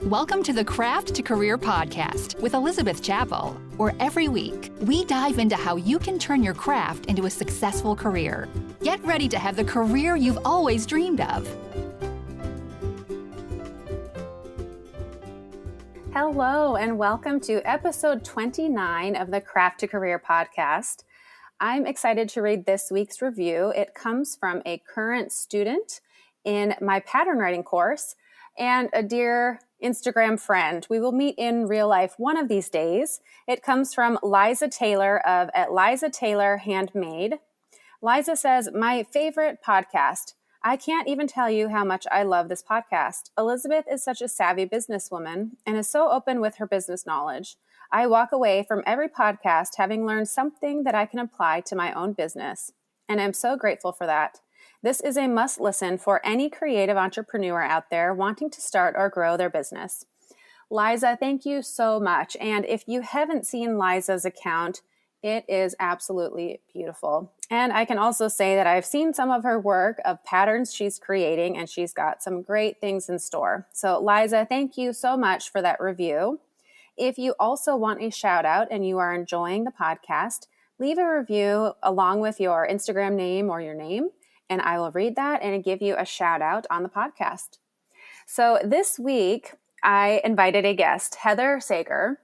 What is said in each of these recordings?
Welcome to the Craft to Career podcast with Elizabeth Chappell, where every week we dive into how you can turn your craft into a successful career. Get ready to have the career you've always dreamed of. Hello, and welcome to episode 29 of the Craft to Career podcast. I'm excited to read this week's review. It comes from a current student in my pattern writing course and a dear Instagram friend. We will meet in real life one of these days. It comes from Liza Taylor of at Liza Taylor Handmade. Liza says, "My favorite podcast. I can't even tell you how much I love this podcast. Elizabeth is such a savvy businesswoman and is so open with her business knowledge. I walk away from every podcast having learned something that I can apply to my own business, and I'm so grateful for that. This is a must listen for any creative entrepreneur out there wanting to start or grow their business." Liza, thank you so much. And if you haven't seen Liza's account, it is absolutely beautiful. And I can also say that I've seen some of her work of patterns she's creating, and she's got some great things in store. So Liza, thank you so much for that review. If you also want a shout out and you are enjoying the podcast, leave a review along with your Instagram name or your name, and I will read that and give you a shout out on the podcast. So this week, I invited a guest, Heather Sager,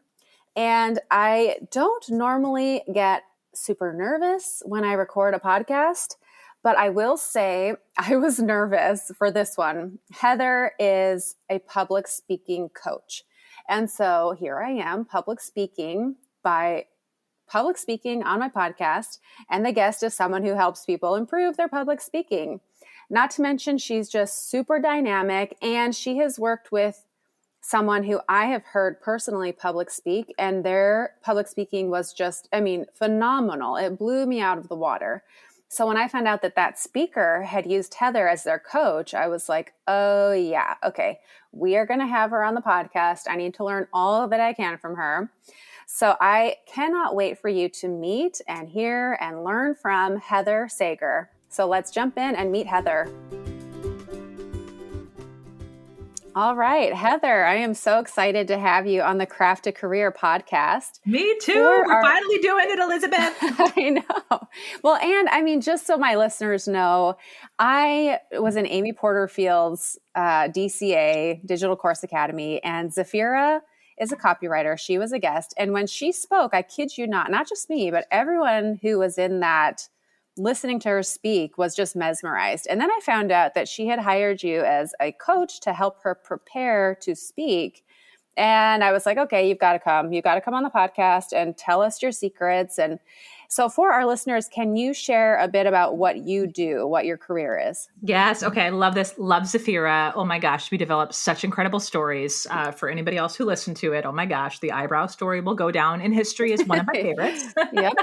and I don't normally get super nervous when I record a podcast, but I will say I was nervous for this one. Heather is a public speaking coach. And so here I am, public speaking on my podcast, and the guest is someone who helps people improve their public speaking. Not to mention, she's just super dynamic, and she has worked with someone who I have heard personally public speak, and their public speaking was just, phenomenal. It blew me out of the water. So when I found out that that speaker had used Heather as their coach, I was like, oh yeah, okay, we are going to have her on the podcast. I need to learn all that I can from her. So I cannot wait for you to meet and hear and learn from Heather Sager. So let's jump in and meet Heather. All right, Heather, I am so excited to have you on the Craft to Career podcast. Me too. We're finally doing it, Elizabeth. I know. Well, and just so my listeners know, I was in Amy Porterfield's DCA, Digital Course Academy, and Zafira is a copywriter. She was a guest. And when she spoke, I kid you not just me, but everyone who was in that listening to her speak was just mesmerized. And then I found out that she had hired you as a coach to help her prepare to speak. And I was like, okay, you've got to come. You've got to come on the podcast and tell us your secrets. And so for our listeners, can you share a bit about what you do, what your career is? Yes. Okay. I love this. Love Zafira. Oh my gosh. We developed such incredible stories for anybody else who listened to it. Oh my gosh. The eyebrow story will go down in history as one of my favorites. Yep.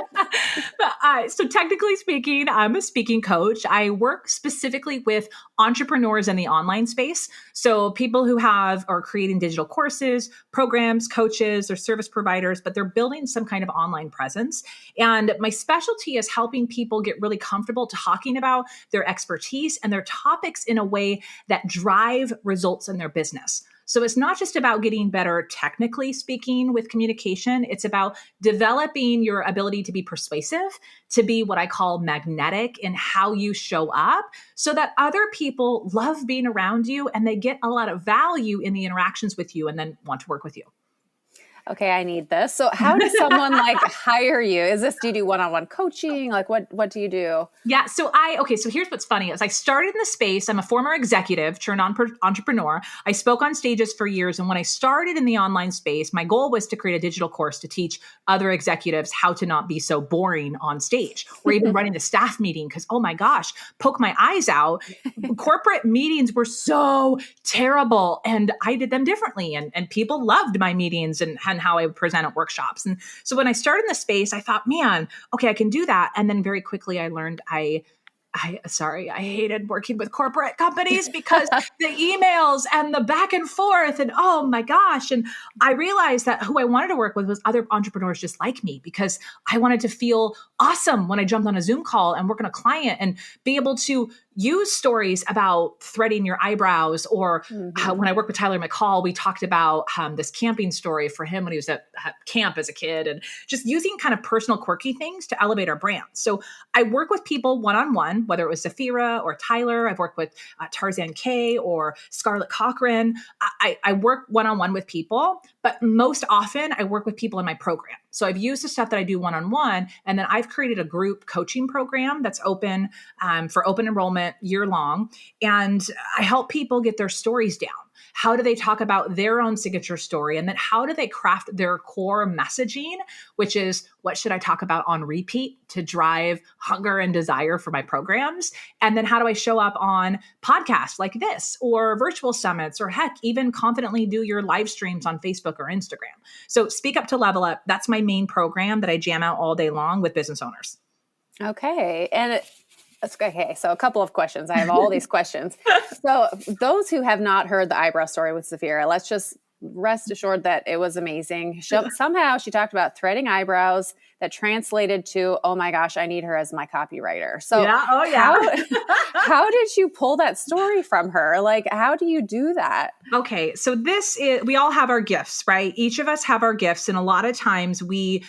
So technically speaking, I'm a speaking coach. I work specifically with entrepreneurs in the online space. So people who are creating digital courses, programs, coaches, or service providers, but they're building some kind of online presence. And my specialty is helping people get really comfortable talking about their expertise and their topics in a way that drive results in their business. So it's not just about getting better technically speaking with communication. It's about developing your ability to be persuasive, to be what I call magnetic in how you show up so that other people love being around you and they get a lot of value in the interactions with you and then want to work with you. Okay, I need this. So how does someone hire you? Do you do one-on-one coaching? What do you do? Yeah. So here's what's funny is I started in the space. I'm a former executive turned entrepreneur. I spoke on stages for years. And when I started in the online space, my goal was to create a digital course to teach other executives how to not be so boring on stage or even running a staff meeting. Cause oh my gosh, poke my eyes out. Corporate meetings were so terrible and I did them differently. And people loved my meetings and how I would present at workshops. And so when I started in the space, I thought, man, okay, I can do that. And then very quickly I learned I hated working with corporate companies because the emails and the back and forth and oh my gosh. And I realized that who I wanted to work with was other entrepreneurs just like me because I wanted to feel awesome when I jumped on a Zoom call and work on a client and be able to use stories about threading your eyebrows, or how, when I worked with Tyler McCall, we talked about this camping story for him when he was at camp as a kid, and just using kind of personal quirky things to elevate our brand. So I work with people one-on-one, whether it was Zafira or Tyler. I've worked with Tarzan K or Scarlett Cochran. I work one-on-one with people, but most often I work with people in my program. So I've used the stuff that I do one-on-one, and then I've created a group coaching program that's open for open enrollment year long. And I help people get their stories down. How do they talk about their own signature story? And then how do they craft their core messaging, which is, what should I talk about on repeat to drive hunger and desire for my programs? And then how do I show up on podcasts like this, or virtual summits, or heck, even confidently do your live streams on Facebook or Instagram? So Speak Up to Level Up, that's my main program that I jam out all day long with business owners. Okay. Okay, so a couple of questions. I have all these questions. So those who have not heard the eyebrow story with Zafira, let's just rest assured that it was amazing. Somehow she talked about threading eyebrows that translated to, oh my gosh, I need her as my copywriter. So how did you pull that story from her? Like, how do you do that? Okay, so we all have our gifts, right? Each of us have our gifts. And a lot of times we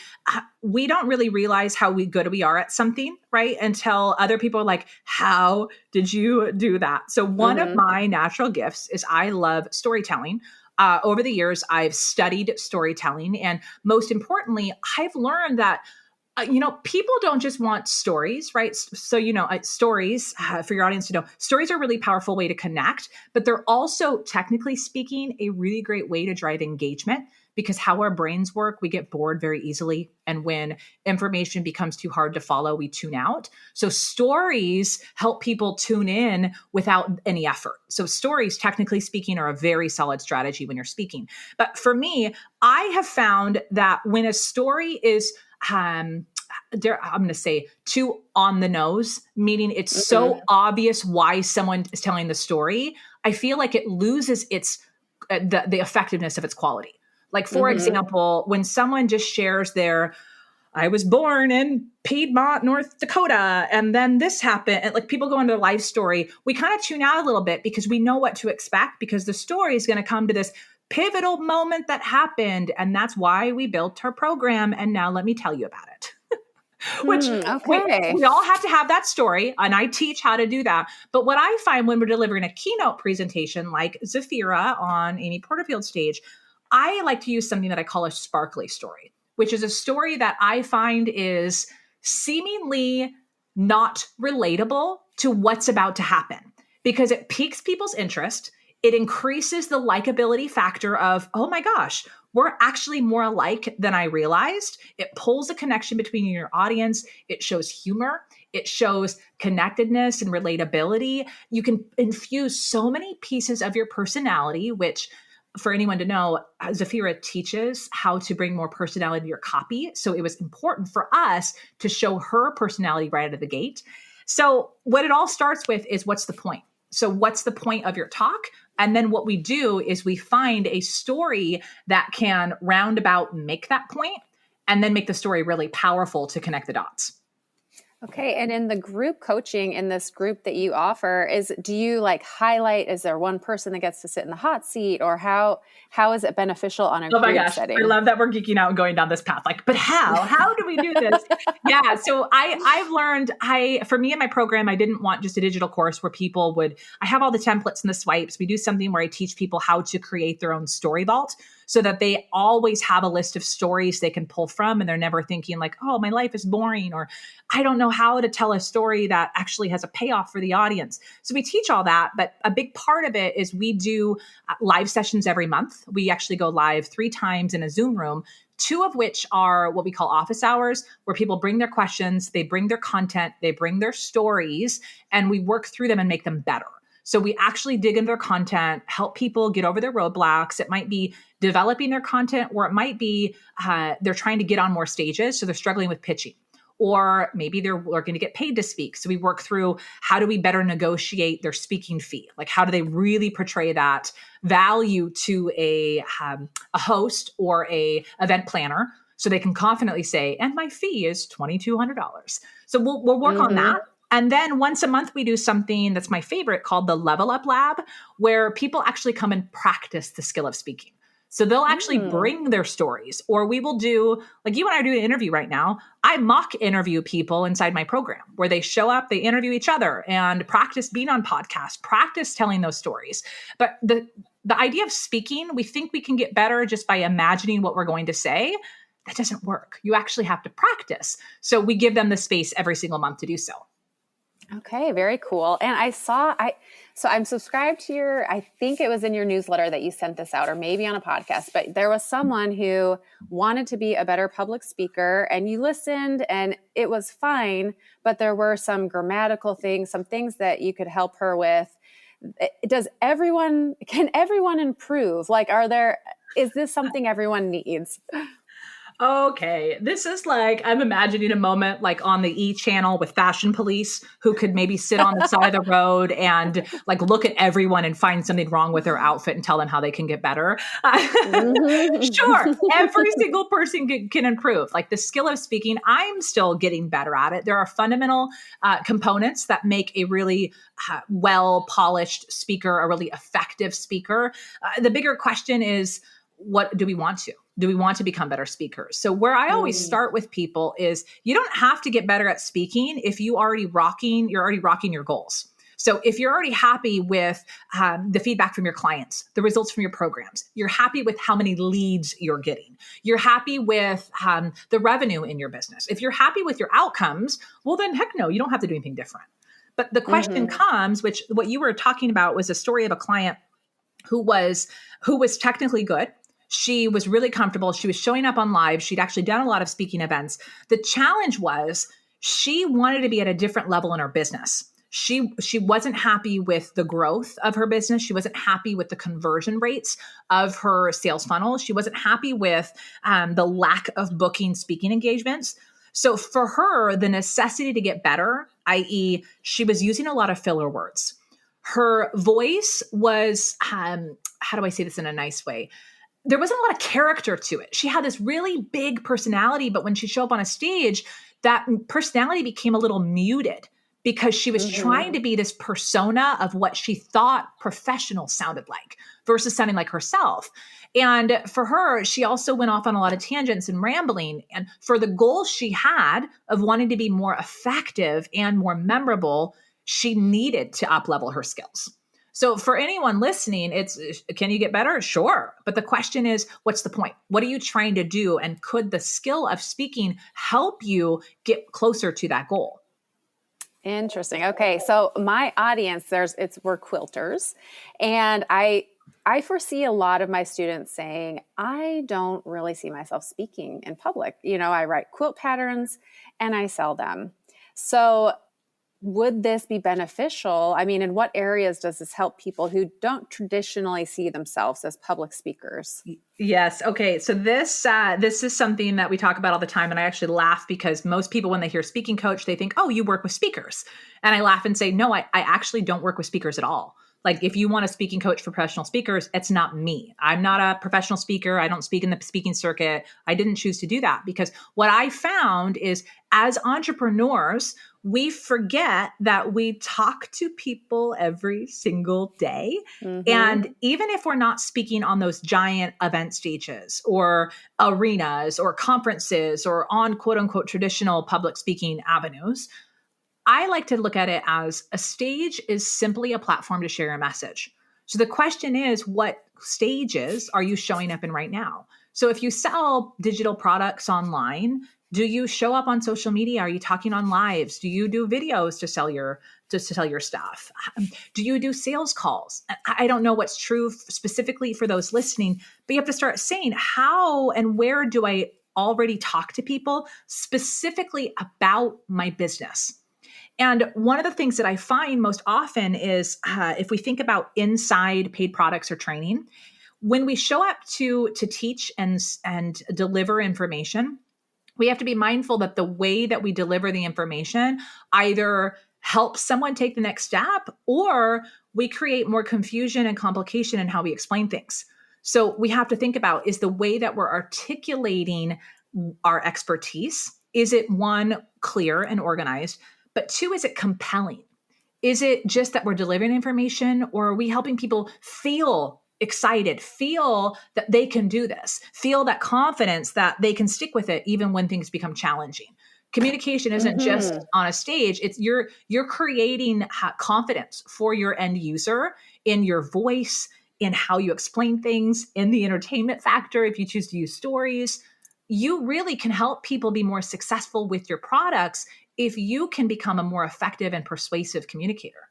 don't really realize how good we are at something, right? Until other people are like, how did you do that? So one of my natural gifts is I love storytelling. Over the years, I've studied storytelling. And most importantly, I've learned that, people don't just want stories, right? So, stories, for your audience to know, stories are a really powerful way to connect, but they're also, technically speaking, a really great way to drive engagement, because how our brains work, we get bored very easily. And when information becomes too hard to follow, we tune out. So stories help people tune in without any effort. So stories, technically speaking, are a very solid strategy when you're speaking. But for me, I have found that when a story is, I'm going to say, too on the nose, meaning it's so obvious why someone is telling the story, I feel like it loses the effectiveness of its quality. Like, for example, when someone just shares I was born in Piedmont, North Dakota, and then this happened, and like people go into their life story, we kind of tune out a little bit because we know what to expect, because the story is going to come to this pivotal moment that happened. And that's why we built our program. And now let me tell you about it. Which we all have to have that story, and I teach how to do that. But what I find when we're delivering a keynote presentation like Zafira on Amy Porterfield's stage, I like to use something that I call a sparkly story, which is a story that I find is seemingly not relatable to what's about to happen, because it piques people's interest. It increases the likability factor of, oh my gosh, we're actually more alike than I realized. It pulls a connection between you and your audience. It shows humor. It shows connectedness and relatability. You can infuse so many pieces of your personality, which, for anyone to know, Zafira teaches how to bring more personality to your copy. So it was important for us to show her personality right out of the gate. So what it all starts with is, what's the point? So what's the point of your talk? And then what we do is we find a story that can roundabout make that point, and then make the story really powerful to connect the dots. Okay. And in the group coaching, in this group that you offer, do you like highlight, is there one person that gets to sit in the hot seat, or how is it beneficial on a group setting? I love that we're geeking out and going down this path. Like, but how do we do this? Yeah. So I've learned, for me in my program, I didn't want just a digital course where I have all the templates and the swipes. We do something where I teach people how to create their own story vault, so that they always have a list of stories they can pull from, and they're never thinking like, oh, my life is boring, or I don't know how to tell a story that actually has a payoff for the audience. So we teach all that, but a big part of it is we do live sessions every month. We actually go live 3 times in a Zoom room, 2 of which are what we call office hours, where people bring their questions, they bring their content, they bring their stories, and we work through them and make them better. So we actually dig into their content, help people get over their roadblocks. It might be developing their content, or it might be they're trying to get on more stages, so they're struggling with pitching. Or maybe they're going to get paid to speak. So we work through, how do we better negotiate their speaking fee? Like, how do they really portray that value to a host or a event planner so they can confidently say, and my fee is $2,200. So we'll work on Mm-hmm. that. And then once a month, we do something that's my favorite called the Level Up Lab, where people actually come and practice the skill of speaking. So they'll actually bring their stories, or we will do, like you and I are doing an interview right now. I mock interview people inside my program where they show up, they interview each other and practice being on podcasts, practice telling those stories. But the idea of speaking, we think we can get better just by imagining what we're going to say. That doesn't work. You actually have to practice. So we give them the space every single month to do so. Okay, very cool. And so I'm subscribed to I think it was in your newsletter that you sent this out, or maybe on a podcast, but there was someone who wanted to be a better public speaker, and you listened and it was fine, but there were some grammatical things, some things that you could help her with. Can everyone improve? Like, is this something everyone needs? Okay, this is like, I'm imagining a moment like on the E channel with fashion police who could maybe sit on the side of the road and like look at everyone and find something wrong with their outfit and tell them how they can get better. Sure, every single person can improve. Like the skill of speaking, I'm still getting better at it. There are fundamental components that make a really well-polished speaker a really effective speaker. The bigger question is, what do we want to? Do we want to become better speakers? So where I always start with people is you don't have to get better at speaking if you're already rocking your goals. So if you're already happy with the feedback from your clients, the results from your programs, you're happy with how many leads you're getting, you're happy with the revenue in your business. If you're happy with your outcomes, well then heck no, you don't have to do anything different. But the question comes, which what you were talking about was a story of a client who was technically good. She was really comfortable. She was showing up on live. She'd actually done a lot of speaking events. The challenge was she wanted to be at a different level in her business. She wasn't happy with the growth of her business. She wasn't happy with the conversion rates of her sales funnel. She wasn't happy with the lack of booking speaking engagements. So for her, the necessity to get better, i.e., she was using a lot of filler words. Her voice was, how do I say this in a nice way? There wasn't a lot of character to it. She had this really big personality, but when she showed up on a stage, that personality became a little muted because she was trying to be this persona of what she thought professional sounded like versus sounding like herself. And for her, she also went off on a lot of tangents and rambling. And for the goal she had of wanting to be more effective and more memorable, she needed to up-level her skills. So for anyone listening, can you get better? Sure. But the question is, what's the point? What are you trying to do? And could the skill of speaking help you get closer to that goal? Interesting. Okay. So my audience, we're quilters, and I foresee a lot of my students saying, I don't really see myself speaking in public. I write quilt patterns and I sell them. So would this be beneficial? I mean, in what areas does this help people who don't traditionally see themselves as public speakers? Yes. Okay. So this is something that we talk about all the time. And I actually laugh because most people, when they hear speaking coach, they think, oh, you work with speakers. And I laugh and say, no, I actually don't work with speakers at all. Like if you want a speaking coach for professional speakers, it's not me. I'm not a professional speaker. I don't speak in the speaking circuit. I didn't choose to do that because what I found is as entrepreneurs, we forget that we talk to people every single day. And even if we're not speaking on those giant event stages or arenas or conferences or on quote unquote traditional public speaking avenues, I like to look at it as a stage is simply a platform to share a message. So the question is, what stages are you showing up in right now? So if you sell digital products online, do you show up on social media? Are you talking on lives? Do you do videos to sell your stuff? Do you do sales calls? I don't know what's true specifically for those listening, but you have to start saying how and where do I already talk to people specifically about my business? And one of the things that I find most often is if we think about inside paid products or training, when we show up to teach and deliver information, we have to be mindful that the way that we deliver the information either helps someone take the next step or we create more confusion and complication in how we explain things. So we have to think about, is the way that we're articulating our expertise? Is it one, clear and organized, but two, is it compelling? Is it just that we're delivering information, or are we helping people feel excited, feel that they can do this, feel that confidence that they can stick with it even when things become challenging? Communication isn't just on a stage. It's you're creating confidence for your end user in your voice, in how you explain things, in the entertainment factor. If you choose to use stories, you really can help people be more successful with your products if you can become a more effective and persuasive communicator.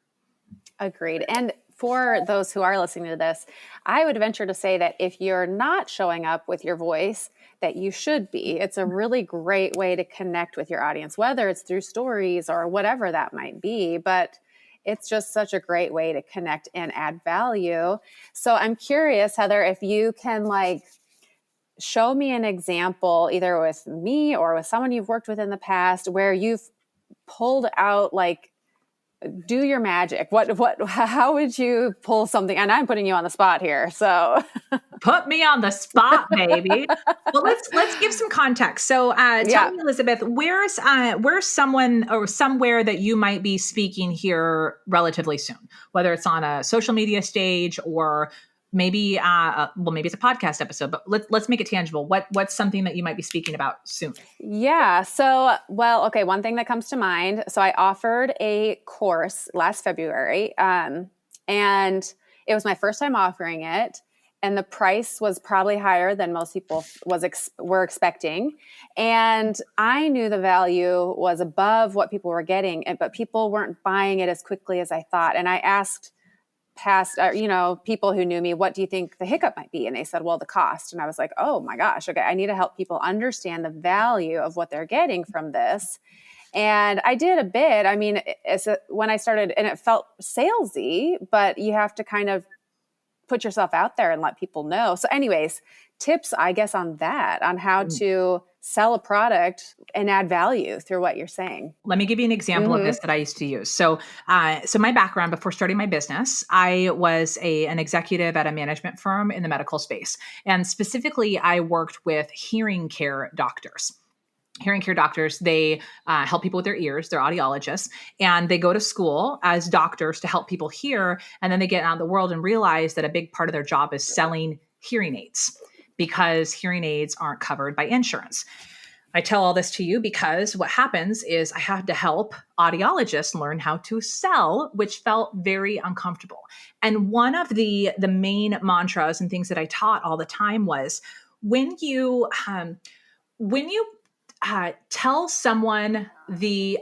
Agreed. And for those who are listening to this, I would venture to say that if you're not showing up with your voice, that you should be. It's a really great way to connect with your audience, whether it's through stories or whatever that might be. But it's just such a great way to connect and add value. So I'm curious, Heather, if you can show me an example, either with me or with someone you've worked with in the past, where you've pulled out do your magic. How would you pull something? And I'm putting you on the spot here. So put me on the spot, baby. Well, let's give some context. So tell me, Elizabeth, where's someone or somewhere that you might be speaking here relatively soon, whether it's on a social media stage or maybe, maybe it's a podcast episode, but let's make it tangible. What's something that you might be speaking about soon? Yeah. So, okay. One thing that comes to mind. So I offered a course last February, and it was my first time offering it. And the price was probably higher than most people were expecting. And I knew the value was above what people were getting, but people weren't buying it as quickly as I thought. And I asked people who knew me, what do you think the hiccup might be? And they said, well, the cost. And I was like, oh my gosh, okay, I need to help people understand the value of what they're getting from this. And I did a bit. I mean, when I started, and it felt salesy, but you have to kind of put yourself out there and let people know. So anyways, tips, I guess, on how to sell a product and add value through what you're saying. Let me give you an example of this that I used to use. So my background before starting my business, I was an executive at a management firm in the medical space. And specifically, I worked with hearing care doctors. Hearing care doctors, they help people with their ears, they're audiologists, and they go to school as doctors to help people hear. And then they get out in the world and realize that a big part of their job is selling hearing aids, because hearing aids aren't covered by insurance. I tell all this to you because what happens is I had to help audiologists learn how to sell, which felt very uncomfortable. And one of the main mantras and things that I taught all the time was when you tell someone the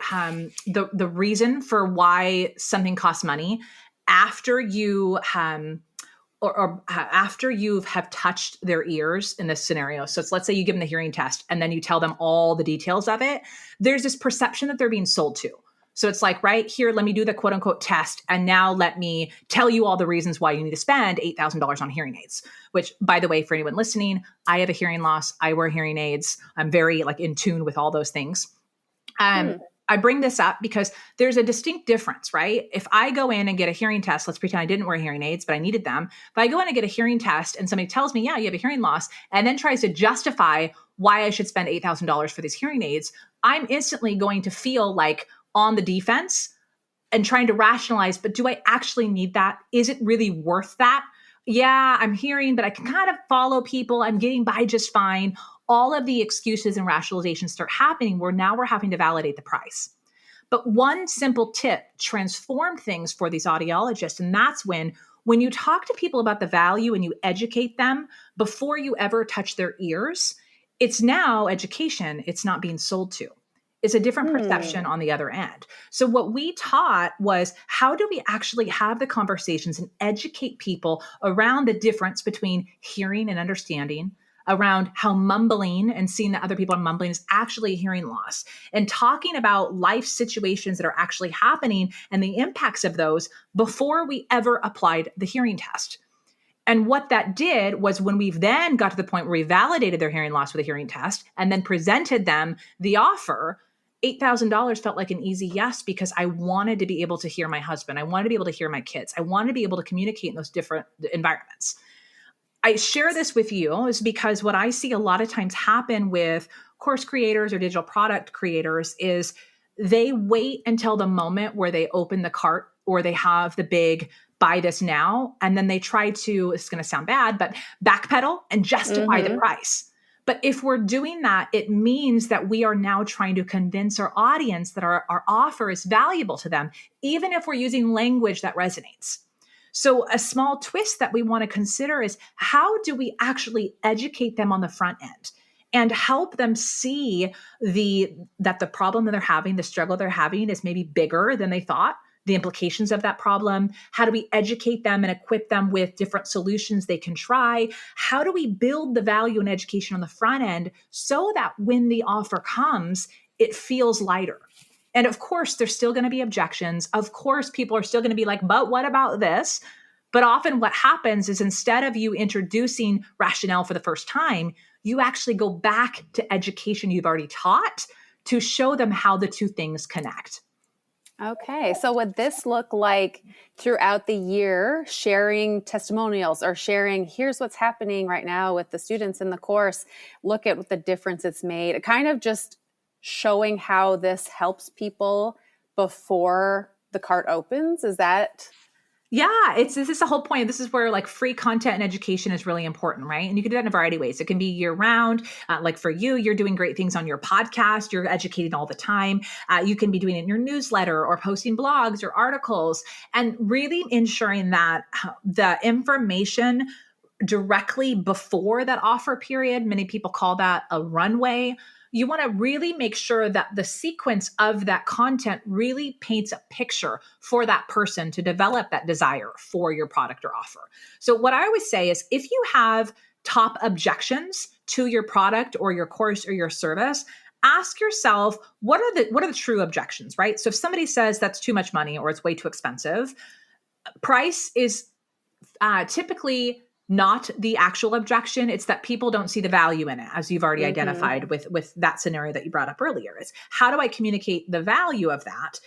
reason for why something costs money after you after you have touched their ears in this scenario. So let's say you give them the hearing test and then you tell them all the details of it. There's this perception that they're being sold to. So it's like, right here, let me do the quote unquote test. And now let me tell you all the reasons why you need to spend $8,000 on hearing aids, which, by the way, for anyone listening, I have a hearing loss. I wear hearing aids. I'm very in tune with all those things. I bring this up because there's a distinct difference, right? If I go in and get a hearing test, let's pretend I didn't wear hearing aids, but I needed them. If I go in and get a hearing test and somebody tells me, yeah, you have a hearing loss, and then tries to justify why I should spend $8,000 for these hearing aids, I'm instantly going to feel like on the defense and trying to rationalize, but do I actually need that? Is it really worth that? Yeah, I'm hearing, but I can kind of follow people. I'm getting by just fine. All of the excuses and rationalizations start happening where now we're having to validate the price. But one simple tip transformed things for these audiologists. And that's when you talk to people about the value and you educate them before you ever touch their ears, it's now education. It's not being sold to. It's a different perception on the other end. So what we taught was, how do we actually have the conversations and educate people around the difference between hearing and understanding, around how mumbling and seeing that other people are mumbling is actually a hearing loss, and talking about life situations that are actually happening and the impacts of those before we ever applied the hearing test. And what that did was, when we've then got to the point where we validated their hearing loss with a hearing test and then presented them the offer, $8,000 felt like an easy yes, because I wanted to be able to hear my husband. I wanted to be able to hear my kids. I wanted to be able to communicate in those different environments. I share this with you is because what I see a lot of times happen with course creators or digital product creators is they wait until the moment where they open the cart or they have the big buy this now. And then they try to, it's going to sound bad, but backpedal and justify the price. But if we're doing that, it means that we are now trying to convince our audience that our offer is valuable to them, even if we're using language that resonates. So a small twist that we want to consider is how do we actually educate them on the front end and help them see that the problem that they're having, the struggle they're having is maybe bigger than they thought, the implications of that problem. How do we educate them and equip them with different solutions they can try? How do we build the value and education on the front end so that when the offer comes, it feels lighter? And of course, there's still going to be objections. Of course, people are still going to be like, but what about this? But often what happens is instead of you introducing rationale for the first time, you actually go back to education you've already taught to show them how the two things connect. Okay. So would this look like throughout the year, sharing testimonials or sharing, here's what's happening right now with the students in the course, look at what the difference it's made, kind of just showing how this helps people before the cart opens? Is that... Yeah, this is the whole point. This is where like free content and education is really important, right? And you can do that in a variety of ways. It can be year round. Like for you, you're doing great things on your podcast. You're educating all the time. You can be doing it in your newsletter or posting blogs or articles and really ensuring that the information directly before that offer period, many people call that a runway. You want to really make sure that the sequence of that content really paints a picture for that person to develop that desire for your product or offer. So what I always say is if you have top objections to your product or your course or your service, ask yourself, what are the true objections, right? So if somebody says that's too much money or it's way too expensive, price is typically not the actual objection. It's that people don't see the value in it, as you've already identified with that scenario that you brought up earlier. Is how do I communicate the value of that?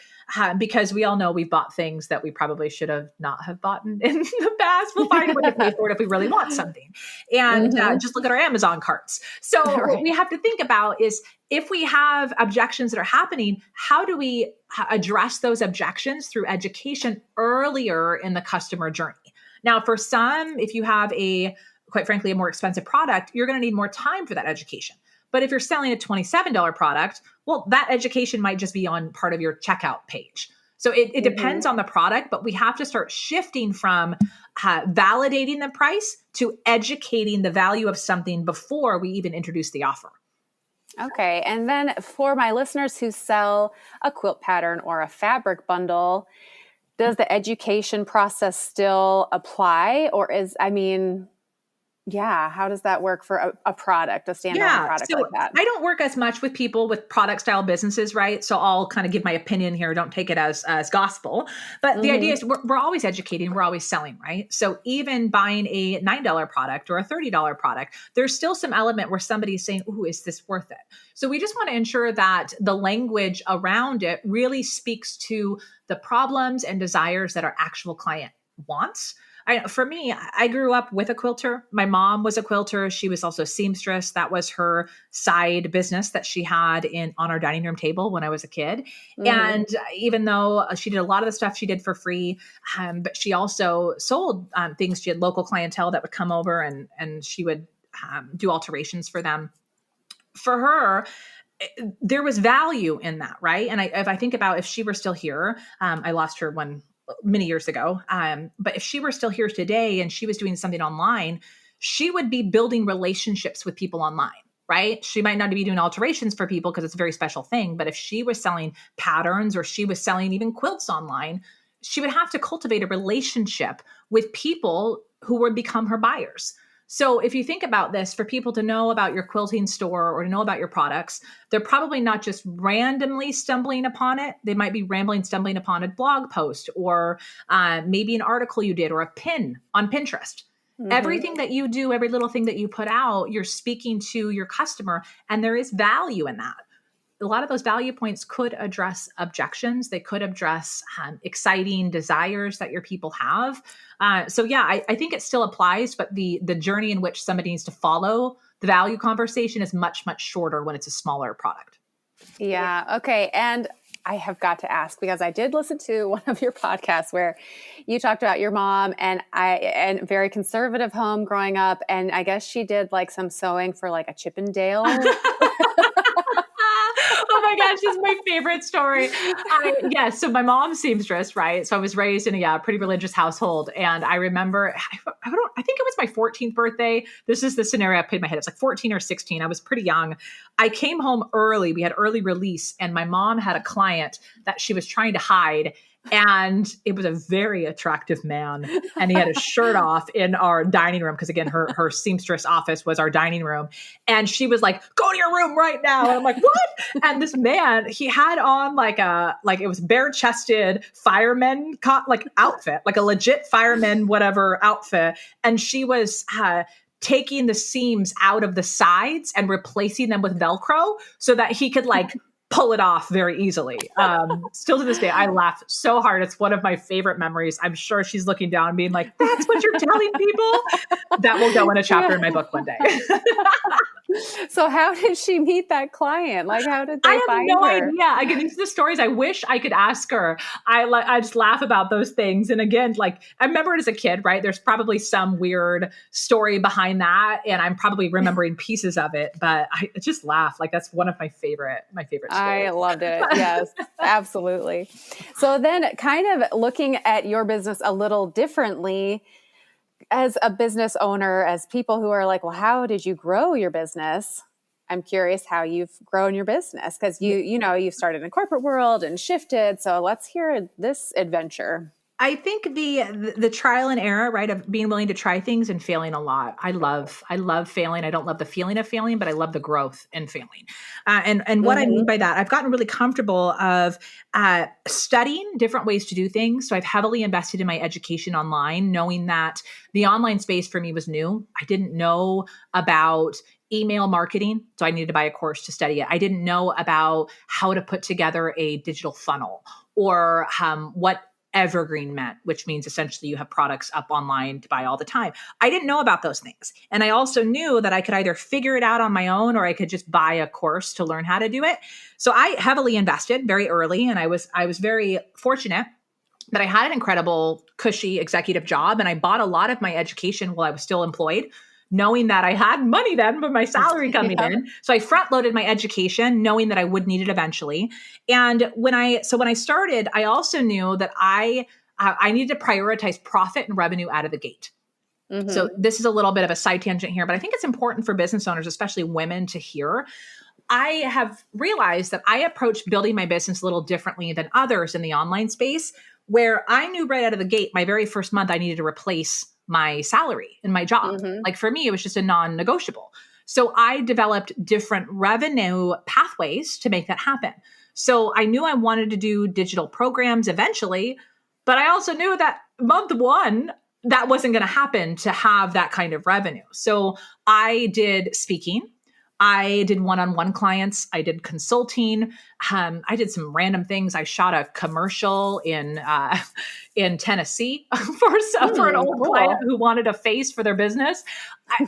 Because we all know we've bought things that we probably should have not have bought in the past. We'll find a way to pay for it if we really want something. And just look at our Amazon carts. So what we have to think about is if we have objections that are happening, how do we address those objections through education earlier in the customer journey? Now, for some, if you have quite frankly, a more expensive product, you're going to need more time for that education. But if you're selling a $27 product, well, that education might just be on part of your checkout page. So it depends on the product, but we have to start shifting from validating the price to educating the value of something before we even introduce the offer. Okay. And then for my listeners who sell a quilt pattern or a fabric bundle, does the education process still apply? Or how does that work for a product, a standalone product like that? I don't work as much with people with product style businesses, right? So I'll kind of give my opinion here. Don't take it as gospel. But the idea is we're always educating. We're always selling, right? So even buying a $9 product or a $30 product, there's still some element where somebody's saying, ooh, is this worth it? So we just want to ensure that the language around it really speaks to the problems and desires that our actual client wants. For me, I grew up with a quilter. My mom was a quilter. She was also a seamstress. That was her side business that she had on our dining room table when I was a kid. And even though she did a lot of the stuff she did for free, but she also sold things. She had local clientele that would come over and she would do alterations for them. For her, there was value in that, right? And if I think about if she were still here, I lost her many years ago. But if she were still here today and she was doing something online, she would be building relationships with people online, right? She might not be doing alterations for people because it's a very special thing. But if she was selling patterns or she was selling even quilts online, she would have to cultivate a relationship with people who would become her buyers. So if you think about this, for people to know about your quilting store or to know about your products, they're probably not just randomly stumbling upon it. They might be stumbling upon a blog post or maybe an article you did or a pin on Pinterest. Everything that you do, every little thing that you put out, you're speaking to your customer, and there is value in that. a lot of those value points could address objections. They could address exciting desires that your people have. So yeah, I think it still applies, but the journey in which somebody needs to follow the value conversation is much, much shorter when it's a smaller product. Yeah. Okay. And I have got to ask, because I did listen to one of your podcasts where you talked about your mom and very conservative home growing up. And I guess she did like some sewing for like a Chippendale. Oh my gosh, this is my favorite story. So my mom's seamstress, right? So I was raised in a pretty religious household. And I remember, I think it was my 14th birthday. This is the scenario I played in my head. It was like 14 or 16. I was pretty young. I came home early. We had early release and my mom had a client that she was trying to hide. And it was a very attractive man. And he had his shirt off in our dining room. Because again, her seamstress office was our dining room. And she was like, go to your room right now. And I'm like, what? And this man, he had on like it was bare chested fireman outfit, like a legit fireman, whatever outfit. And she was, taking the seams out of the sides and replacing them with Velcro so that he could pull it off very easily. Still to this day, I laugh so hard. It's one of my favorite memories. I'm sure she's looking down and being like, that's what you're telling people? That will go in a chapter in my book one day. So how did she meet that client? Like, how did they find her? I have no idea. Again, these are the stories I wish I could ask her. I just laugh about those things. And again, I remember it as a kid, right? There's probably some weird story behind that. And I'm probably remembering pieces of it, but I just laugh. That's one of my favorite stories. I loved it. Yes, absolutely. So then kind of looking at your business a little differently, as a business owner, as people who are like, well, how did you grow your business? I'm curious how you've grown your business, because you've started in the corporate world and shifted. So let's hear this adventure. I think the trial and error, right, of being willing to try things and failing a lot. I love failing. I don't love the feeling of failing, but I love the growth in failing. And what I mean by that, I've gotten really comfortable of studying different ways to do things. So I've heavily invested in my education online, knowing that the online space for me was new. I didn't know about email marketing, so I needed to buy a course to study it. I didn't know about how to put together a digital funnel or what evergreen meant, which means essentially you have products up online to buy all the time. I didn't know about those things. And I also knew that I could either figure it out on my own or I could just buy a course to learn how to do it. So I heavily invested very early, and I was very fortunate that I had an incredible, cushy executive job, and I bought a lot of my education while I was still employed, knowing that I had money then with my salary coming in. So I front loaded my education, knowing that I would need it eventually. And when I started, I also knew that I needed to prioritize profit and revenue out of the gate. Mm-hmm. So this is a little bit of a side tangent here, but I think it's important for business owners, especially women, to hear. I have realized that I approach building my business a little differently than others in the online space, where I knew right out of the gate, my very first month, I needed to replace my salary in my job. Mm-hmm. For me, it was just a non-negotiable. So I developed different revenue pathways to make that happen. So I knew I wanted to do digital programs eventually, but I also knew that month one, that wasn't going to happen to have that kind of revenue. So I did speaking. I did one-on-one clients. I did consulting. I did some random things. I shot a commercial in Tennessee for an old client who wanted a face for their business.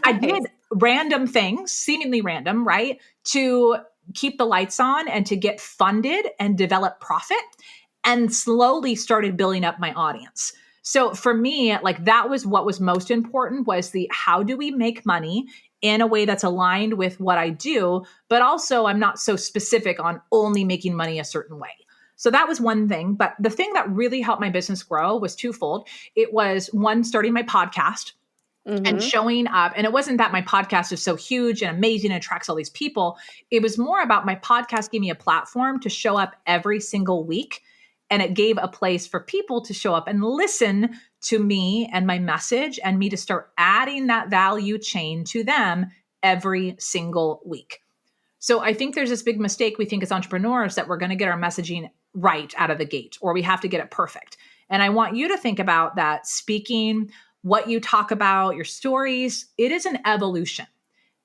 I did random things, seemingly random, right, to keep the lights on and to get funded and develop profit, and slowly started building up my audience. So for me, that was what was most important, was the how do we make money in a way that's aligned with what I do, but also I'm not so specific on only making money a certain way. So that was one thing. But the thing that really helped my business grow was twofold. It was one, starting my podcast and showing up. And it wasn't that my podcast is so huge and amazing and attracts all these people. It was more about my podcast gave me a platform to show up every single week. And it gave a place for people to show up and listen to me and my message, and me to start adding that value chain to them every single week. So I think there's this big mistake we think as entrepreneurs, that we're going to get our messaging right out of the gate, or we have to get it perfect. And I want you to think about that speaking, what you talk about, your stories, it is an evolution.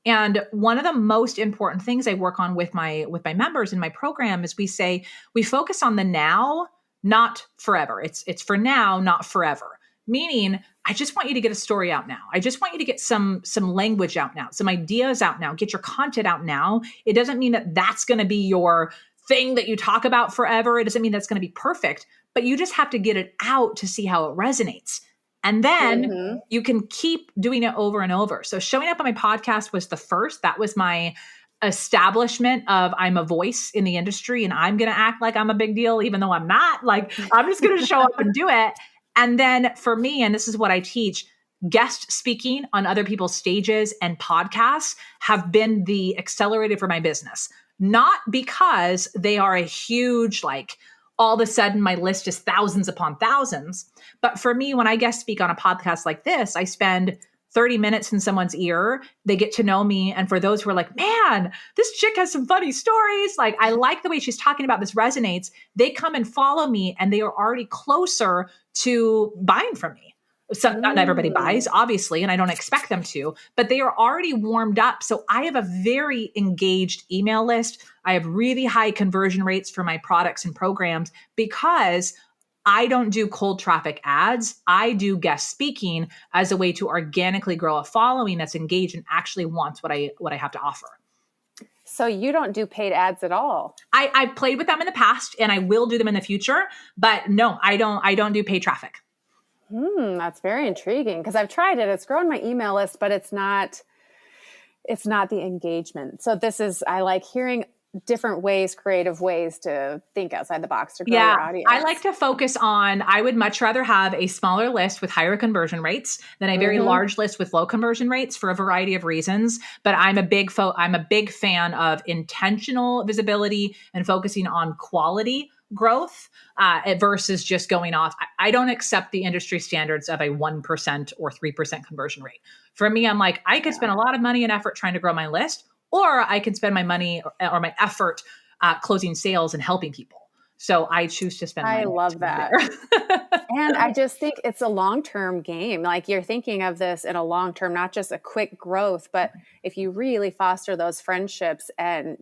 And one of the most important things I work on with my members in my program is we focus on the now, not forever. It's for now, not forever. Meaning, I just want you to get a story out now. I just want you to get some language out now, some ideas out now, get your content out now. It doesn't mean that that's going to be your thing that you talk about forever. It doesn't mean that's going to be perfect, but you just have to get it out to see how it resonates. And then you can keep doing it over and over. So showing up on my podcast was the first. That was my establishment of I'm a voice in the industry and I'm going to act like I'm a big deal, even though I'm not. Like, I'm just going to show up and do it. And then for me, and this is what I teach, guest speaking on other people's stages and podcasts have been the accelerator for my business. Not because they are a huge, like, all of a sudden my list is thousands upon thousands. But for me, when I guest speak on a podcast like this, I spend 30 minutes in someone's ear. They get to know me. And for those who are like, man, this chick has some funny stories. Like, I like the way she's talking about this resonates. They come and follow me and they are already closer to buying from me. So not everybody buys, obviously, and I don't expect them to, but they are already warmed up. So I have a very engaged email list. I have really high conversion rates for my products and programs because I don't do cold traffic ads. I do guest speaking as a way to organically grow a following that's engaged and actually wants what I have to offer. So you don't do paid ads at all? I've played with them in the past and I will do them in the future, but no, I don't do paid traffic. That's very intriguing because I've tried it. It's grown my email list, but it's not the engagement. So I like hearing different ways, creative ways to think outside the box to grow your audience. I like to focus on, I would much rather have a smaller list with higher conversion rates than a very large list with low conversion rates for a variety of reasons. But I'm a big fan of intentional visibility and focusing on quality growth versus just going off. I don't accept the industry standards of a 1% or 3% conversion rate. For me, I'm like, I could spend a lot of money and effort trying to grow my list, or I can spend my money or my effort closing sales and helping people. So I choose to spend. I love that. And I just think it's a long-term game. Like, you're thinking of this in a long-term, not just a quick growth, but if you really foster those friendships and,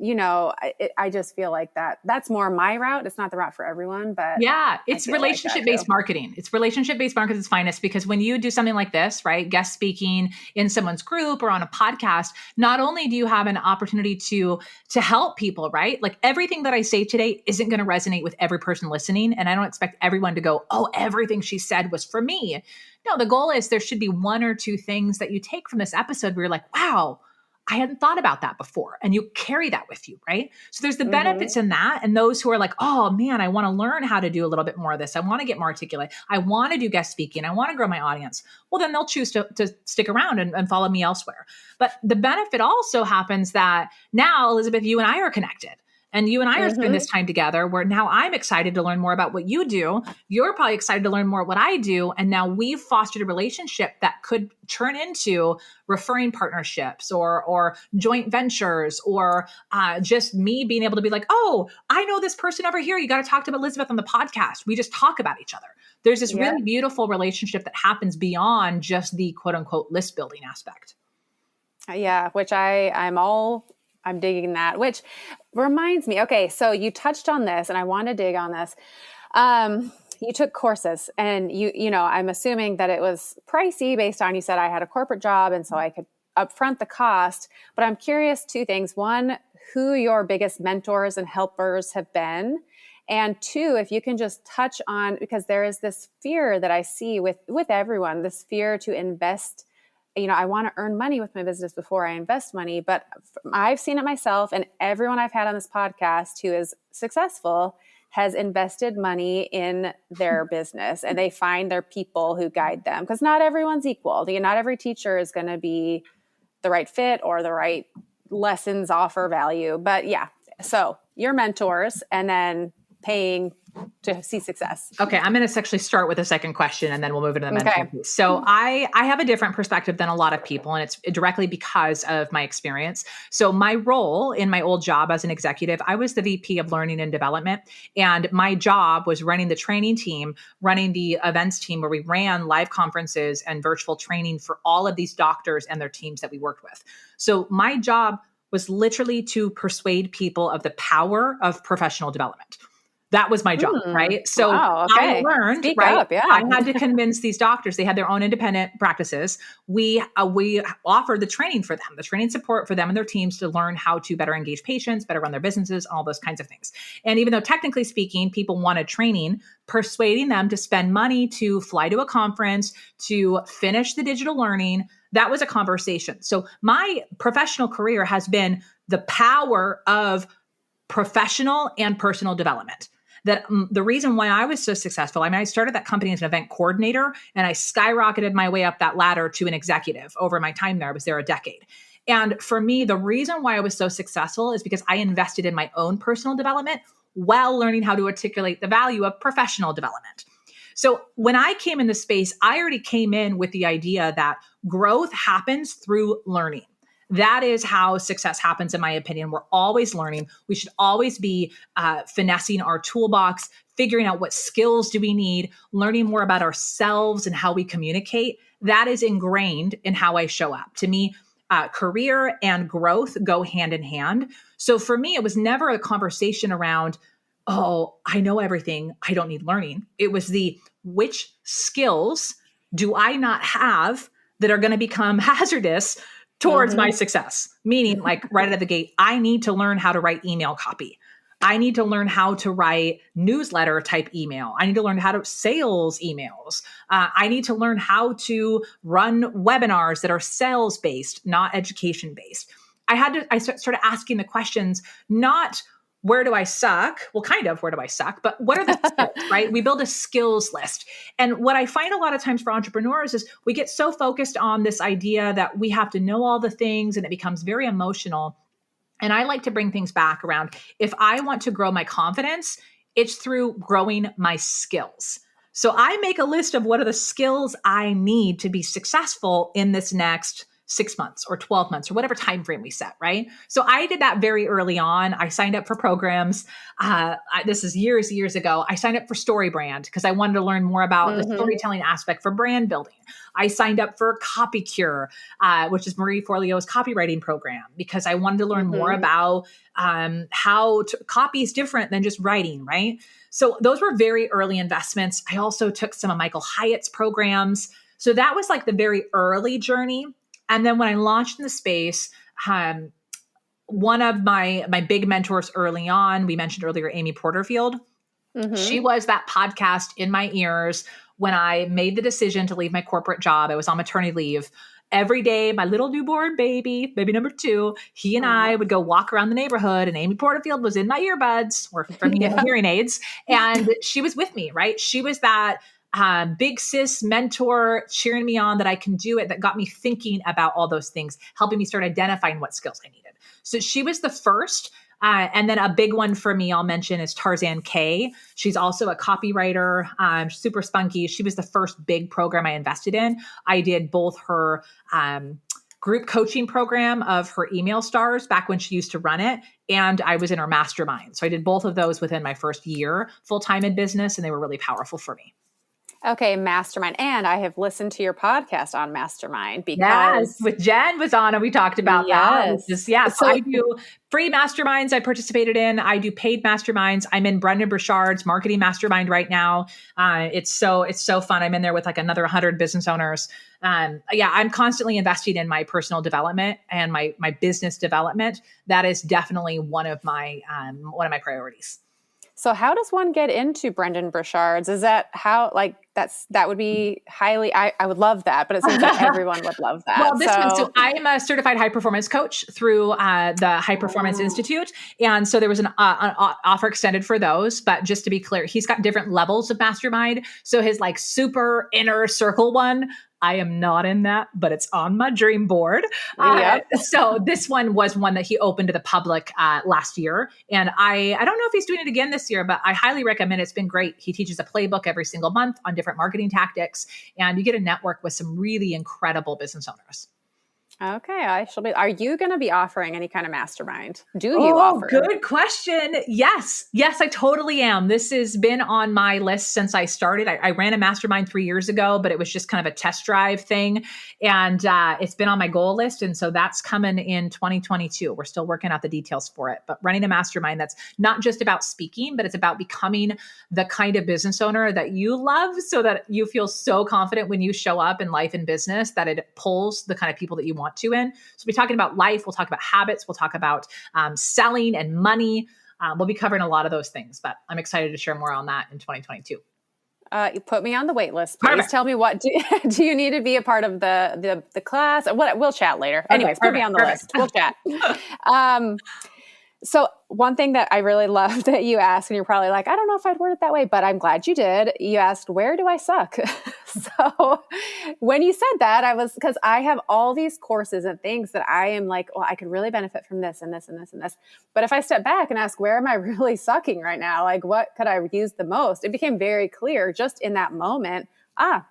I just feel like that's more my route. It's not the route for everyone, but yeah, it's relationship-based marketing. It's relationship-based marketing is finest because when you do something like this, right, guest speaking in someone's group or on a podcast, not only do you have an opportunity to help people, right? Like, everything that I say today isn't going to resonate with every person listening. And I don't expect everyone to go, oh, everything she said was for me. No, the goal is there should be one or two things that you take from this episode where you're like, wow, I hadn't thought about that before. And you carry that with you, right? So there's the benefits in that. And those who are like, oh man, I want to learn how to do a little bit more of this. I want to get more articulate. I want to do guest speaking. I want to grow my audience. Well, then they'll choose to stick around and follow me elsewhere. But the benefit also happens that now, Elizabeth, you and I are connected. And you and I are spending this time together where now I'm excited to learn more about what you do. You're probably excited to learn more what I do. And now we've fostered a relationship that could turn into referring partnerships or joint ventures or just me being able to be like, oh, I know this person over here. You got to talk to Elizabeth on the podcast. We just talk about each other. There's this really beautiful relationship that happens beyond just the quote unquote list building aspect. Yeah, which I'm digging that, which reminds me, okay, so you touched on this and I want to dig on this. You took courses and I'm assuming that it was pricey based on, you said I had a corporate job and so I could upfront the cost, but I'm curious two things. One, who your biggest mentors and helpers have been. And two, if you can just touch on, because there is this fear that I see with everyone, this fear to invest. I want to earn money with my business before I invest money, but I've seen it myself and everyone I've had on this podcast who is successful has invested money in their business and they find their people who guide them because not everyone's equal. Not every teacher is going to be the right fit or the right lessons offer value, but yeah. So your mentors and then paying to see success? Okay, I'm going to actually start with the second question and then we'll move into the mentoring Okay. piece. So I have a different perspective than a lot of people, and it's directly because of my experience. So my role in my old job as an executive, I was the VP of Learning and Development, and my job was running the training team, running the events team where we ran live conferences and virtual training for all of these doctors and their teams that we worked with. So my job was literally to persuade people of the power of professional development. That was my job, right? So Wow, okay. I learned, Speak right? up, yeah. I had to convince these doctors. They had their own independent practices. We offered the training for them, the training support for them and their teams to learn how to better engage patients, better run their businesses, all those kinds of things. And even though technically speaking, people wanted training, persuading them to spend money to fly to a conference, to finish the digital learning, that was a conversation. So my professional career has been the power of professional and personal development. That the reason why I was so successful, I mean, I started that company as an event coordinator and I skyrocketed my way up that ladder to an executive over my time there. I was there a decade. And for me, the reason why I was so successful is because I invested in my own personal development while learning how to articulate the value of professional development. So when I came in the space, I already came in with the idea that growth happens through learning. That is how success happens, in my opinion. We're always learning. We should always be finessing our toolbox, figuring out what skills do we need, learning more about ourselves and how we communicate. That is ingrained in how I show up. To me, career and growth go hand in hand. So for me, it was never a conversation around, oh, I know everything, I don't need learning. It was which skills do I not have that are going to become hazardous towards my success? Meaning, like right out of the gate, I need to learn how to write email copy. I need to learn how to write newsletter type email. I need to learn how to sales emails. I need to learn how to run webinars that are sales based, not education based. I started asking the questions, not where do I suck? Well, kind of where do I suck, but what are the skills, right? We build a skills list. And what I find a lot of times for entrepreneurs is we get so focused on this idea that we have to know all the things and it becomes very emotional. And I like to bring things back around. If I want to grow my confidence, it's through growing my skills. So I make a list of what are the skills I need to be successful in this next 6 months or 12 months or whatever time frame we set, right? So I did that very early on. I signed up for programs. This is years ago. I signed up for StoryBrand because I wanted to learn more about the storytelling aspect for brand building. I signed up for Copy Cure, which is Marie Forleo's copywriting program, because I wanted to learn more about how copy is different than just writing, right? So those were very early investments. I also took some of Michael Hyatt's programs. So that was like the very early journey. And then when I launched in the space, one of my big mentors early on, we mentioned earlier, Amy Porterfield, she was that podcast in my ears when I made the decision to leave my corporate job. I was on maternity leave. Every day, my little newborn baby number 2, he and I would go walk around the neighborhood, and Amy Porterfield was in my earbuds, or for me, hearing aids, and she was with me, right? She was that big sis mentor cheering me on that I can do it, that got me thinking about all those things, helping me start identifying what skills I needed. So she was the first. And then a big one for me, I'll mention, is Tarzan Kay. She's also a copywriter, super spunky. She was the first big program I invested in. I did both her group coaching program of her email stars back when she used to run it, and I was in her mastermind. So I did both of those within my first year full-time in business, and they were really powerful for me. Okay, Mastermind. And I have listened to your podcast on Mastermind because... Yes, with Jen was on and we talked about that. So I do free masterminds I participated in. I do paid masterminds. I'm in Brendan Burchard's marketing mastermind right now. It's so fun. I'm in there with like another 100 business owners. I'm constantly investing in my personal development and my business development. That is definitely one of my priorities. So how does one get into Brendan Burchard's? Is that how, like, that would be highly, I would love that, but it seems like everyone would love that. Well, so I am a certified high performance coach through the High Performance Institute. And so there was an offer extended for those, but just to be clear, he's got different levels of mastermind. So his like super inner circle one, I am not in that, but it's on my dream board. So this one was one that he opened to the public last year. And I don't know if he's doing it again this year, but I highly recommend it. It's been great. He teaches a playbook every single month on different marketing tactics, and you get a network with some really incredible business owners. Okay, I shall be. Are you going to be offering any kind of mastermind? Do you offer? Good question. Yes, I totally am. This has been on my list since I started. I ran a mastermind 3 years ago, but it was just kind of a test drive thing. And it's been on my goal list. And so that's coming in 2022. We're still working out the details for it, but running a mastermind that's not just about speaking, but it's about becoming the kind of business owner that you love, so that you feel so confident when you show up in life and business that it pulls the kind of people that you want to in. So we'll be talking about life. We'll talk about habits. We'll talk about selling and money. We'll be covering a lot of those things, but I'm excited to share more on that in 2022. You put me on the wait list. Please Perfect. tell me what do you need to be a part of the class? What we'll chat later. Anyways, put me on the list. We'll chat. So one thing that I really love that you asked, and you're probably like, I don't know if I'd word it that way, but I'm glad you did. You asked, where do I suck? So when you said that, because I have all these courses and things that I am like, well, I could really benefit from this and this and this and this. But if I step back and ask, where am I really sucking right now? Like, what could I use the most? It became very clear just in that moment.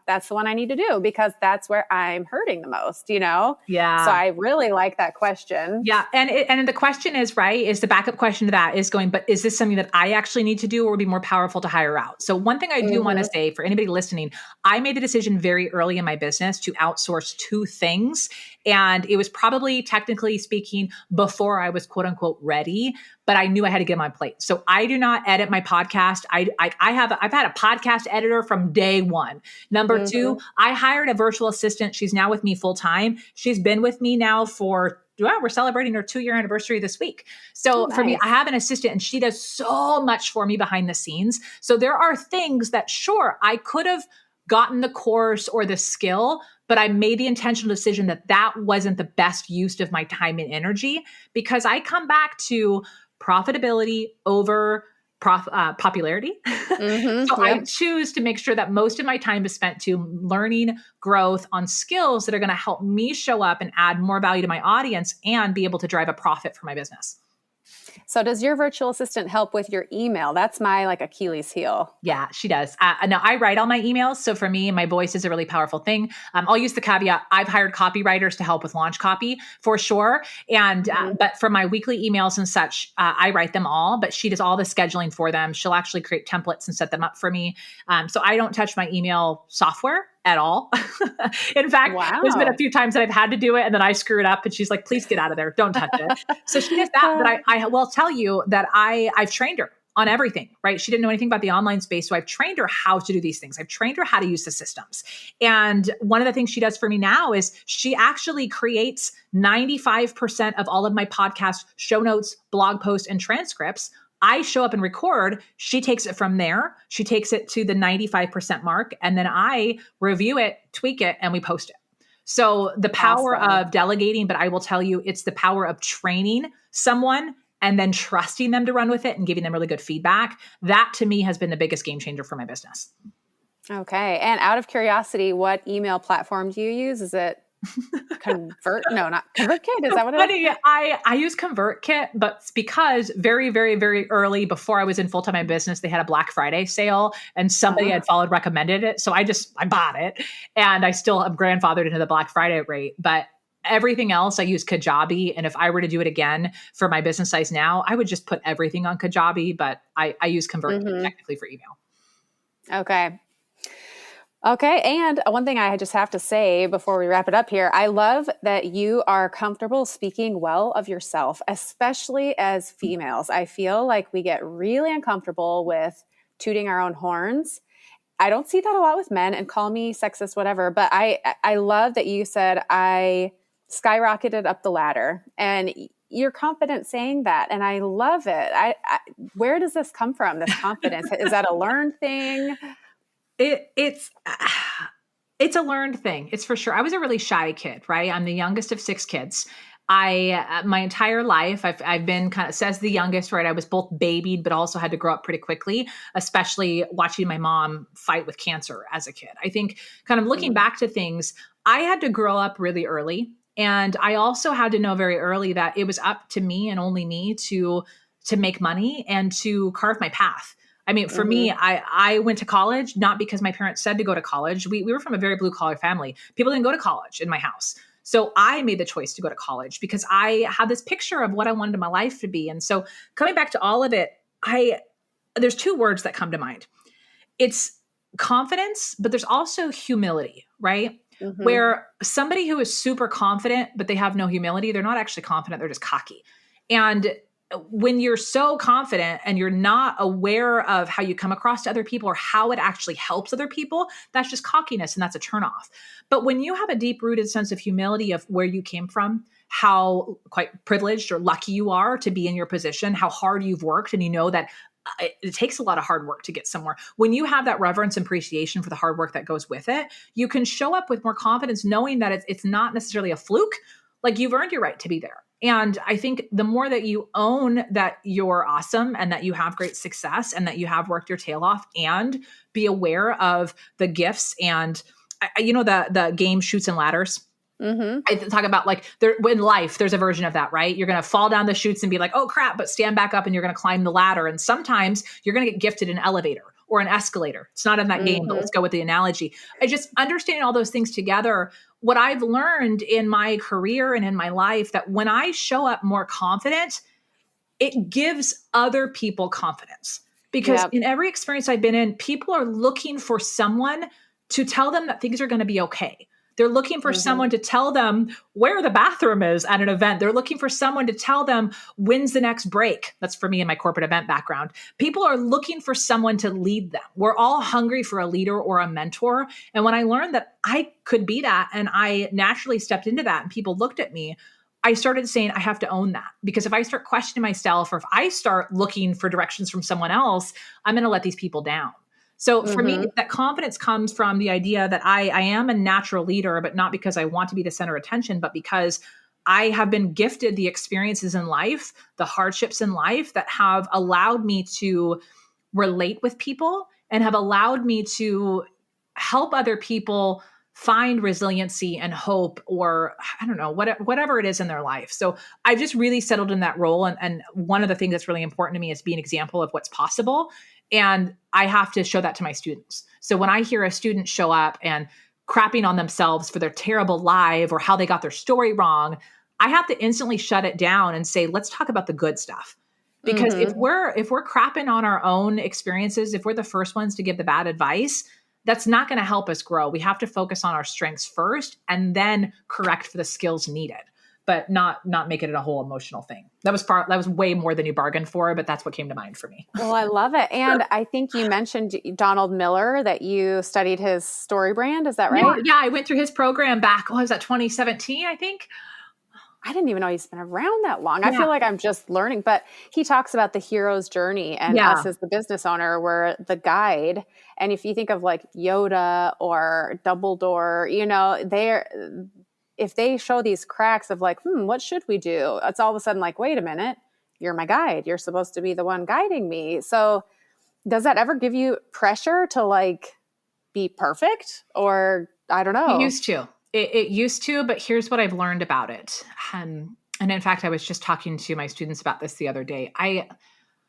That's the one I need to do, because that's where I'm hurting the most, Yeah. So I really like that question. Yeah. And the question is, right, is the backup question to that is going, but is this something that I actually need to do, or would be more powerful to hire out? So one thing I do want to say for anybody listening, I made the decision very early in my business to outsource 2 things. And it was probably, technically speaking, before I was quote unquote ready, but I knew I had to get on my plate. So I do not edit my podcast. I've had a podcast editor from day one. Number 2, I hired a virtual assistant. She's now with me full time. She's been with me now we're celebrating her 2-year anniversary this week. So for me, I have an assistant, and she does so much for me behind the scenes. So there are things that, sure, I could have gotten the course or the skill, but I made the intentional decision that wasn't the best use of my time and energy, because I come back to profitability over popularity. I choose to make sure that most of my time is spent to learning growth on skills that are going to help me show up and add more value to my audience and be able to drive a profit for my business. So does your virtual assistant help with your email? That's my Achilles heel. Yeah, she does. Now I write all my emails. So for me, my voice is a really powerful thing. I'll use the caveat. I've hired copywriters to help with launch copy for sure. And, but for my weekly emails and such, I write them all, but she does all the scheduling for them. She'll actually create templates and set them up for me. So I don't touch my email software at all. In fact, there's been a few times that I've had to do it and then I screw it up, and she's like, please get out of there. Don't touch it. So she does that. But I will tell you that I've trained her on everything, right? She didn't know anything about the online space. So I've trained her how to do these things. I've trained her how to use the systems. And one of the things she does for me now is she actually creates 95% of all of my podcast show notes, blog posts, and transcripts. I show up and record. She takes it from there. She takes it to the 95% mark, and then I review it, tweak it, and we post it. So the power of delegating, but I will tell you, it's the power of training someone and then trusting them to run with it and giving them really good feedback. That to me has been the biggest game changer for my business. Okay. And out of curiosity, what email platform do you use? Is it Convert? No, not ConvertKit. Is that what it is? I use ConvertKit, but it's because very, very, very early before I was in full-time business, they had a Black Friday sale and somebody I'd followed recommended it. So I bought it, and I still am grandfathered into the Black Friday rate, but everything else I use Kajabi. And if I were to do it again for my business size now, I would just put everything on Kajabi, but I use ConvertKit technically for email. Okay. And one thing I just have to say before we wrap it up here, I love that you are comfortable speaking well of yourself, especially as females. I feel like we get really uncomfortable with tooting our own horns. I don't see that a lot with men, and call me sexist, whatever, but I love that you said I skyrocketed up the ladder, and you're confident saying that. And I love it. Where does this come from? This confidence? Is that a learned thing? It's a learned thing. It's for sure. I was a really shy kid, right? I'm the youngest of 6 kids. My entire life, I've been kind of, says the youngest, right? I was both babied, but also had to grow up pretty quickly, especially watching my mom fight with cancer as a kid. I think kind of looking back to things, I had to grow up really early. And I also had to know very early that it was up to me and only me to make money and to carve my path. I mean, for me, I went to college, not because my parents said to go to college. We were from a very blue collar family. People didn't go to college in my house. So I made the choice to go to college because I had this picture of what I wanted my life to be. And so coming back to all of it, there's two words that come to mind. It's confidence, but there's also humility, right? Where somebody who is super confident, but they have no humility, they're not actually confident, they're just cocky. And when you're so confident and you're not aware of how you come across to other people or how it actually helps other people, that's just cockiness and that's a turnoff. But when you have a deep-rooted sense of humility of where you came from, how quite privileged or lucky you are to be in your position, how hard you've worked, and you know that it takes a lot of hard work to get somewhere. When you have that reverence and appreciation for the hard work that goes with it, you can show up with more confidence knowing that it's not necessarily a fluke, like you've earned your right to be there. And I think the more that you own that you're awesome and that you have great success and that you have worked your tail off and be aware of the gifts and, the game Chutes and Ladders. I talk about like in life, there's a version of that, right? You're going to fall down the chutes and be like, oh crap, but stand back up and you're going to climb the ladder. And sometimes you're going to get gifted an elevator or an escalator. It's not in that game, but let's go with the analogy. I just understanding all those things together. What I've learned in my career and in my life, that when I show up more confident, it gives other people confidence. Because in every experience I've been in, people are looking for someone to tell them that things are going to be okay. They're looking for someone to tell them where the bathroom is at an event. They're looking for someone to tell them when's the next break. That's for me in my corporate event background. People are looking for someone to lead them. We're all hungry for a leader or a mentor. And when I learned that I could be that and I naturally stepped into that and people looked at me, I started saying, I have to own that. Because if I start questioning myself or if I start looking for directions from someone else, I'm going to let these people down. So for me, that confidence comes from the idea that I am a natural leader, but not because I want to be the center of attention, but because I have been gifted the experiences in life, the hardships in life that have allowed me to relate with people and have allowed me to help other people find resiliency and hope, or I don't know, whatever it is in their life. So I've just really settled in that role. And one of the things that's really important to me is being an example of what's possible. And I have to show that to my students. So when I hear a student show up and crapping on themselves for their terrible life or how they got their story wrong, I have to instantly shut it down and say, let's talk about the good stuff. Because if we're crapping on our own experiences, if we're the first ones to give the bad advice, that's not going to help us grow. We have to focus on our strengths first and then correct for the skills needed, but not make it a whole emotional thing. That was way more than you bargained for, but that's what came to mind for me. Well, I love it. And I think you mentioned Donald Miller, that you studied his story brand. Is that right? Yeah, I went through his program back, what was that, 2017, I think? I didn't even know he's been around that long. I feel like I'm just learning, but he talks about the hero's journey and us as the business owner, we're the guide. And if you think of like Yoda or Dumbledore, if they show these cracks of like, what should we do? It's all of a sudden like, wait a minute, you're my guide. You're supposed to be the one guiding me. So does that ever give you pressure to like be perfect? Or I don't know. It used to. It used to, but here's what I've learned about it. And in fact, I was just talking to my students about this the other day.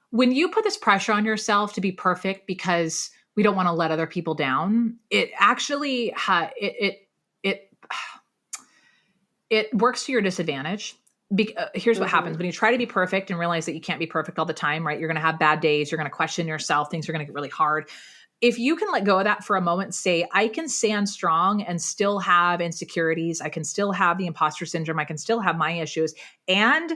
When you put this pressure on yourself to be perfect because we don't want to let other people down, it actually, it works to your disadvantage. Here's what happens when you try to be perfect and realize that you can't be perfect all the time, right? You're going to have bad days. You're going to question yourself. Things are going to get really hard. If you can let go of that for a moment, say, I can stand strong and still have insecurities. I can still have the imposter syndrome. I can still have my issues. And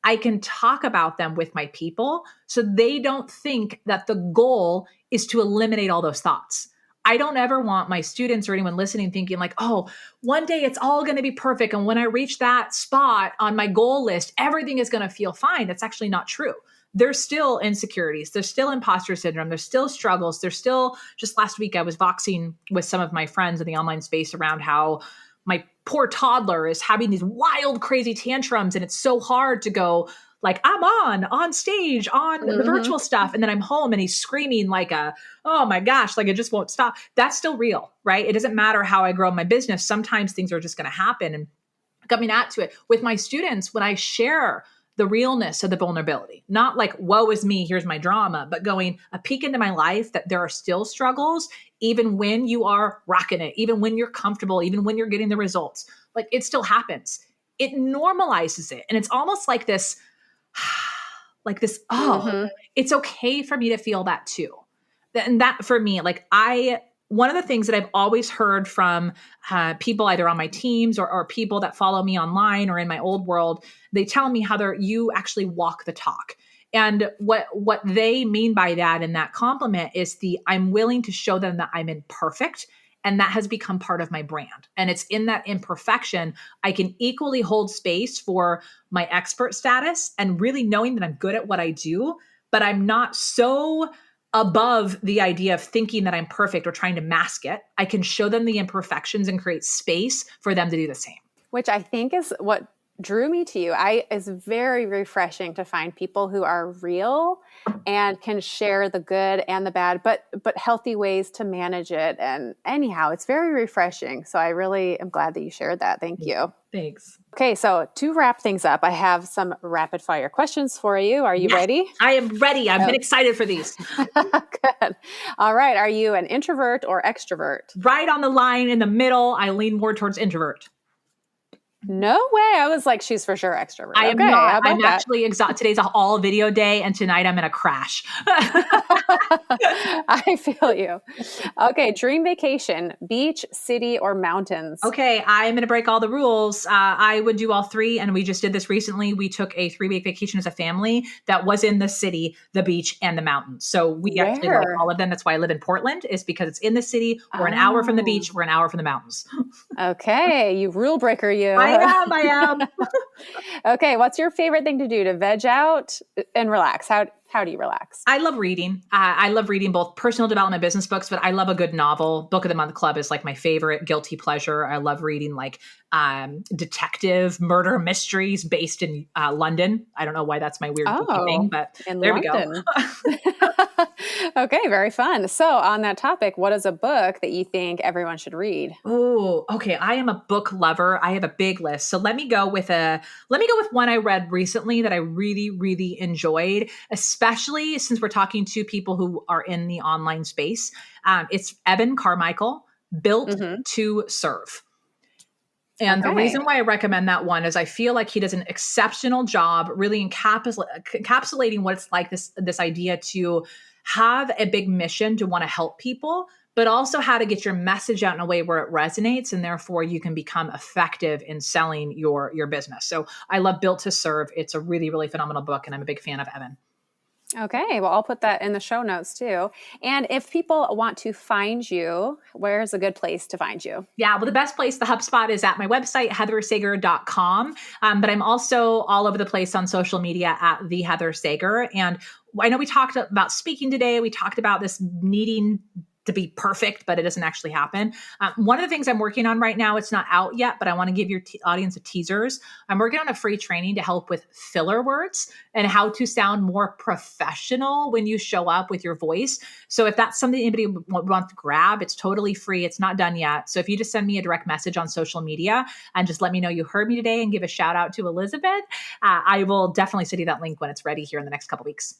I can talk about them with my people so they don't think that the goal is to eliminate all those thoughts. I don't ever want my students or anyone listening thinking like, oh, one day it's all going to be perfect. And when I reach that spot on my goal list, everything is going to feel fine. That's actually not true. There's still insecurities. There's still imposter syndrome. There's still struggles. There's still, just last week, I was voxing with some of my friends in the online space around how my poor toddler is having these wild, crazy tantrums. And it's so hard to go like, I'm on stage, on the virtual stuff. And then I'm home and he's screaming like oh my gosh, like it just won't stop. That's still real, right? It doesn't matter how I grow my business. Sometimes things are just going to happen. And coming out to it with my students, when I share the realness of the vulnerability, not like, woe is me, here's my drama, but going a peek into my life that there are still struggles, even when you are rocking it, even when you're comfortable, even when you're getting the results, like it still happens. It normalizes it. And it's almost like this, it's okay for me to feel that too. And that for me, like one of the things that I've always heard from people either on my teams or people that follow me online or in my old world, they tell me how you actually walk the talk. And what they mean by that and that compliment is I'm willing to show them that I'm imperfect. And that has become part of my brand. And it's in that imperfection, I can equally hold space for my expert status and really knowing that I'm good at what I do, but I'm not so above the idea of thinking that I'm perfect or trying to mask it. I can show them the imperfections and create space for them to do the same. Which I think is what drew me to you. It's very refreshing to find people who are real and can share the good and the bad, but healthy ways to manage it. And anyhow, it's very refreshing. So I really am glad that you shared that. Thank you. Thanks. Okay, so to wrap things up, I have some rapid fire questions for you. Are you ready? I am ready. I've been excited for these. Good. All right. Are you an introvert or extrovert? Right on the line in the middle. I lean more towards introvert. No way. I was like, she's for sure extrovert. I am not. I'm actually exhausted. Today's all video day, and tonight I'm in a crash. I feel you. Okay, dream vacation, beach, city, or mountains? Okay, I'm going to break all the rules. I would do all three, and we just did this recently. We took a 3-week vacation as a family that was in the city, the beach, and the mountains. So we actually like all of them. That's why I live in Portland, is because it's in the city. We're an hour from the beach. We're an hour from the mountains. Okay, you rule breaker, you. I am. Okay, what's your favorite thing to do to veg out and relax? How do you relax? I love reading. I love reading both personal development business books, but I love a good novel. Book of the Month Club is like my favorite guilty pleasure. I love reading like detective murder mysteries based in London. I don't know why that's my weird thing, but there London. we go. Okay, very fun. So on that topic, what is a book that you think everyone should read? Oh, okay. I am a book lover. I have a big list. So let me go with one I read recently that I really, really enjoyed, especially since we're talking to people who are in the online space. It's Evan Carmichael, Built to Serve. And the reason why I recommend that one is I feel like he does an exceptional job really encapsulating what it's like, this idea to have a big mission to want to help people, but also how to get your message out in a way where it resonates and therefore you can become effective in selling your business. So I love Built to Serve. It's a really, really phenomenal book, and I'm a big fan of Evan. Okay, well, I'll put that in the show notes too. And if people want to find you, where's a good place to find you? Yeah, well, the best place, the HubSpot, is at my website, heathersager.com. But I'm also all over the place on social media at the Heather Sager. And I know we talked about speaking today. We talked about this needing to be perfect, but it doesn't actually happen. One of the things I'm working on right now, it's not out yet, but I want to give your audience a teasers. I'm working on a free training to help with filler words and how to sound more professional when you show up with your voice. So if that's something anybody wants to grab, it's totally free. It's not done yet. So if you just send me a direct message on social media and just let me know you heard me today and give a shout out to Elizabeth, I will definitely send you that link when it's ready here in the next couple weeks.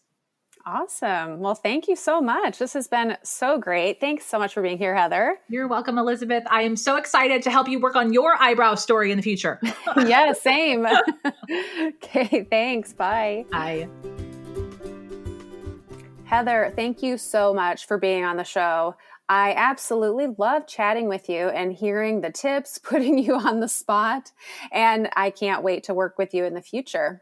Awesome. Well, thank you so much. This has been so great. Thanks so much for being here, Heather. You're welcome, Elizabeth. I am so excited to help you work on your eyebrow story in the future. Yeah, same. Okay, thanks. Bye. Bye. Heather, thank you so much for being on the show. I absolutely love chatting with you and hearing the tips, putting you on the spot, and I can't wait to work with you in the future.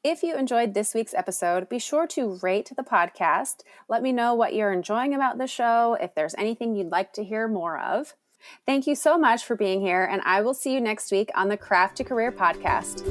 If you enjoyed this week's episode, be sure to rate the podcast. Let me know what you're enjoying about the show, if there's anything you'd like to hear more of. Thank you so much for being here, and I will see you next week on the Craft to Career podcast.